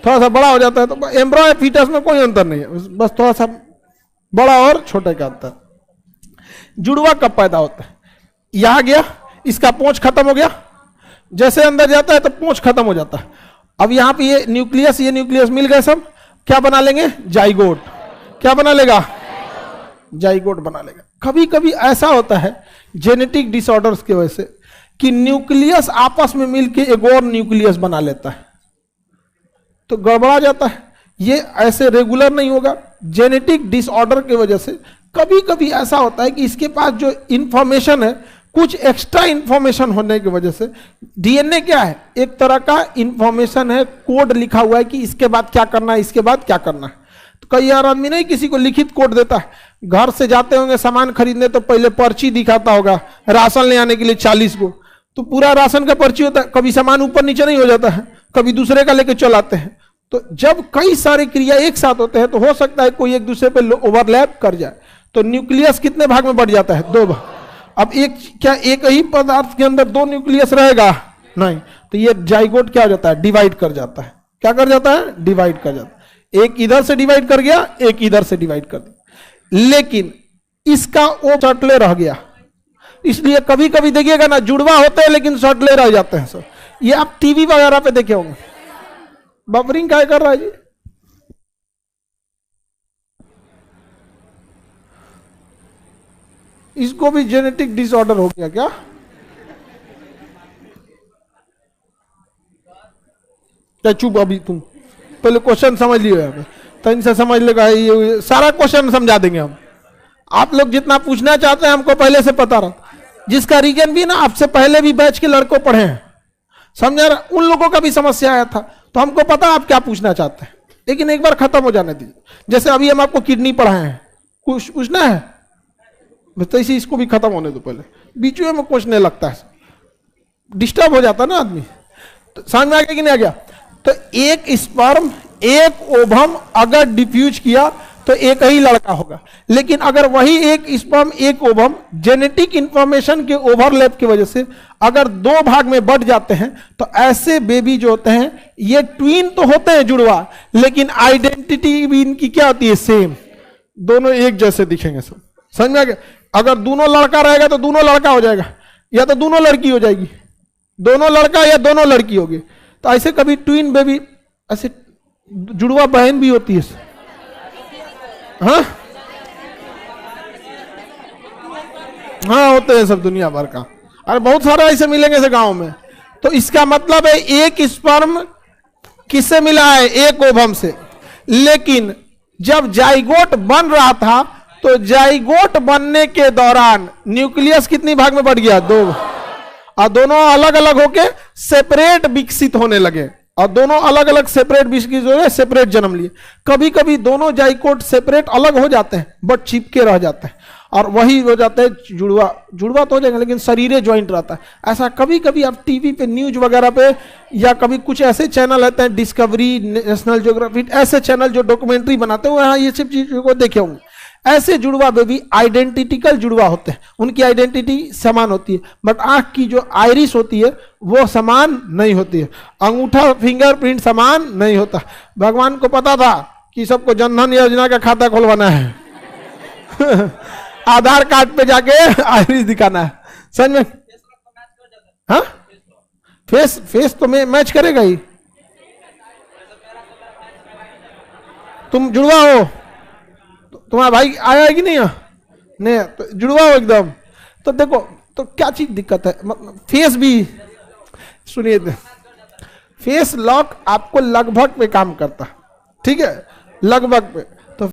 थोड़ा सा बड़ा हो जाता है तो एम्ब्रॉय फीटस में कोई अंतर नहीं है, बस थोड़ा सा बड़ा और छोटे का अंतर। जुड़वा कब पैदा होता है? यहां गया, इसका पूंछ खत्म हो गया, जैसे अंदर जाता है तो पूंछ खत्म हो जाता है। अब यहां पे ये न्यूक्लियस मिल गए, सब क्या बना लेंगे? जाइगोट। क्या बना लेगा? जाइगोट बना लेगा। कभी कभी ऐसा होता है जेनेटिक डिसऑर्डर्स की वजह से कि न्यूक्लियस आपस में मिलके एक और न्यूक्लियस बना लेता है, तो गड़बड़ा जाता है। ये ऐसे रेगुलर नहीं होगा। जेनेटिक डिसऑर्डर की वजह से कभी कभी ऐसा होता है कि इसके पास जो इंफॉर्मेशन है, कुछ एक्स्ट्रा इंफॉर्मेशन होने की वजह से, डीएनए क्या है? एक तरह का इंफॉर्मेशन है, कोड लिखा हुआ है कि इसके बाद क्या करना है, इसके बाद क्या करना है। तो कई बार आदमी नहीं किसी को लिखित कोड देता है, घर से जाते होंगे सामान खरीदने तो पहले पर्ची दिखाता होगा, राशन ले आने के लिए 40 को, तो पूरा राशन का पर्ची होता है, कभी सामान ऊपर नीचे नहीं हो जाता है, कभी दूसरे का लेके चल आते हैं। तो जब कई सारे क्रिया एक साथ होते हैं तो हो सकता है कोई एक दूसरे पे ओवरलैप कर जाए, तो न्यूक्लियस कितने भाग में बढ़ जाता है? 2 भाग। अब क्या एक ही पदार्थ के अंदर 2 न्यूक्लियस रहेगा? नहीं, तो ये जाइगोट क्या हो जाता है? डिवाइड कर जाता है। क्या कर जाता है? डिवाइड कर जाता है। एक इधर से डिवाइड कर गया, एक इधर से डिवाइड कर दिया, लेकिन इसका वो सटले रह गया। इसलिए कभी कभी देखिएगा ना, जुड़वा होते हैं लेकिन सटले रह जाते हैं सब। ये आप टीवी वगैरह पे देखे होंगे। बफरिंग क्या कर रहा है जी? इसको भी जेनेटिक डिसऑर्डर हो गया क्या? क्या चुप अभी तुम पहले क्वेश्चन समझ लियो, यहाँ पे तो इनसे समझ लेगा, ये सारा क्वेश्चन समझा देंगे हम। आप लोग जितना पूछना चाहते हैं हमको पहले से पता रहा, जिसका रीजन भी ना आपसे पहले भी बैच के लड़कों पढ़े हैं, समझा रहा? उन लोगों का भी समस्या आया था, तो हमको पता आप क्या पूछना चाहते हैं, लेकिन एक बार खत्म हो जाने दीजिए। जैसे अभी हम आपको किडनी पढ़ाए हैं, कुछ पूछना है तो इसी इसको भी खत्म होने दो पहले, बीच में पूछने लगता है, डिस्टर्ब हो जाता है ना आदमी। तो समझ में आ गया कि नहीं आ गया? तो एक स्पर्म एक ओवम अगर डिफ्यूज किया तो एक ही लड़का होगा, लेकिन अगर वही एक स्पर्म एक ओवम जेनेटिक इंफॉर्मेशन के ओवरलैप की वजह से अगर 2 भाग में बढ़ जाते हैं तो ऐसे बेबी जो होते हैं ये ट्विन तो होते हैं जुड़वा, लेकिन आइडेंटिटी भी इनकी क्या होती है? सेम, दोनों एक जैसे दिखेंगे सब। समझ में आ गया? अगर दोनों लड़का रहेगा तो दोनों लड़का हो जाएगा, या तो दोनों लड़की हो जाएगी, दोनों लड़का या दोनों लड़की होगी। तो ऐसे कभी ट्विन बेबी, ऐसे जुड़वा बहन भी होती है। हाँ हाँ, होते हैं सब दुनिया भर का, और बहुत सारा ऐसे मिलेंगे ऐसे गांव में। तो इसका मतलब है एक स्पर्म किससे मिला है? एक ओवम से। लेकिन जब जाइगोट बन रहा था तो जाइगोट बनने के दौरान न्यूक्लियस कितनी भाग में बढ़ गया? 2, और दोनों अलग अलग होके सेपरेट विकसित होने लगे, और दोनों अलग अलग सेपरेट विकसित हो गए, सेपरेट जन्म लिए। कभी कभी दोनों जाइगोट सेपरेट अलग हो जाते हैं बट चिपके रह जाते हैं, और वही हो जाता है जुड़वा। जुड़वा तो हो जाएगा लेकिन शरीर ज्वाइंट रहता है। ऐसा कभी कभी आप टीवी पे न्यूज वगैरह पे, या कभी कुछ ऐसे चैनल रहते हैं, डिस्कवरी, नेशनल ज्योग्राफी, ऐसे चैनल जो डॉक्यूमेंट्री बनाते हैं, वहां ये सब चीजों को देखे होंगे। ऐसे जुड़वा बेबी आइडेंटिटिकल जुड़वा होते हैं, उनकी आइडेंटिटी समान होती है, बट आंख की जो आइरिस होती है वो समान नहीं होती है, अंगूठा फिंगरप्रिंट समान नहीं होता। भगवान को पता था कि सबको जनधन योजना का खाता खुलवाना है आधार कार्ड पे जाके आइरिस दिखाना है। समझ में? हाँ, फेस तो मैच करेगा ही। तुम जुड़वा हो, तुम्हारा भाई आया है कि नहीं? नहीं तो जुड़वा हो एकदम। तो देखो, तो क्या चीज दिक्कत है? मतलब फेस भी, सुनिए, फेस लॉक आपको लगभग पे काम करता, ठीक है, लगभग पे।